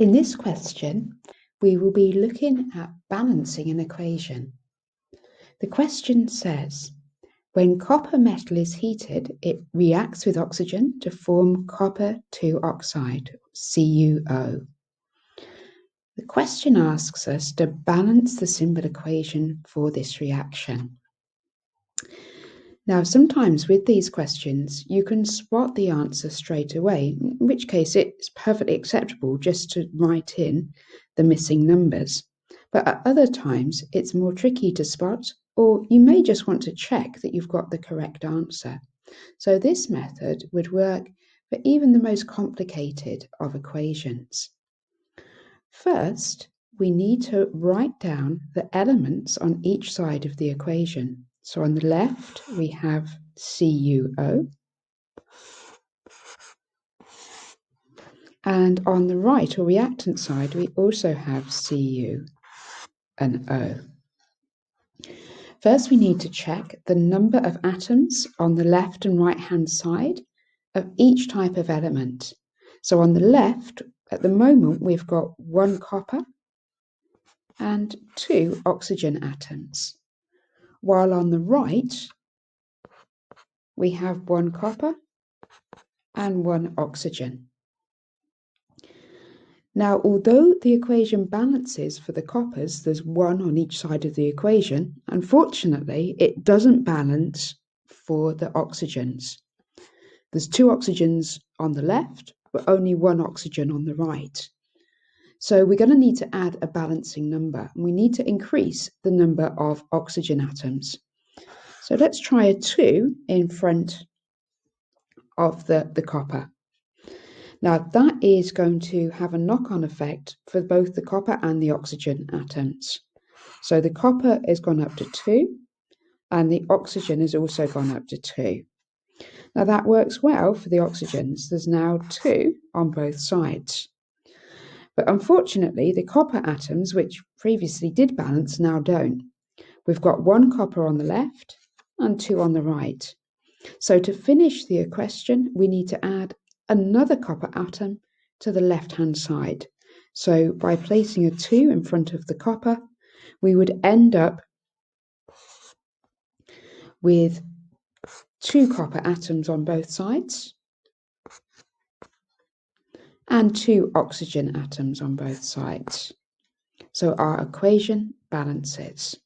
In this question, we will be looking at balancing an equation. The question says, when copper metal is heated, it reacts with oxygen to form copper 2 oxide, CuO. The question asks us to balance the symbol equation for this reaction. Now, sometimes with these questions, you can spot the answer straight away, in which case it's perfectly acceptable just to write in the missing numbers. But at other times, it's more tricky to spot, or you may just want to check that you've got the correct answer. So this method would work for even the most complicated of equations. First, we need to write down the elements on each side of the equation. So on the left, we have CuO. And on the right, or reactant side, we also have Cu and O. First, we need to check the number of atoms on the left and right-hand side of each type of element. So on the left, at the moment, we've got 1 copper and 2 oxygen atoms. While on the right, we have 1 copper and 1 oxygen. Now, although the equation balances for the coppers, there's 1 on each side of the equation, unfortunately, it doesn't balance for the oxygens. There's 2 oxygens on the left, but only 1 oxygen on the right. So we're going to need to add a balancing number, and we need to increase the number of oxygen atoms. So let's try a 2 in front of the copper. Now that is going to have a knock-on effect for both the copper and the oxygen atoms. So the copper has gone up to 2 and the oxygen has also gone up to 2. Now that works well for the oxygens. There's now 2 on both sides. But unfortunately, the copper atoms, which previously did balance, now don't. We've got 1 copper on the left and 2 on the right. So to finish the question, we need to add another copper atom to the left-hand side. So by placing a 2 in front of the copper, we would end up with 2 copper atoms on both sides and 2 oxygen atoms on both sides. So our equation balances.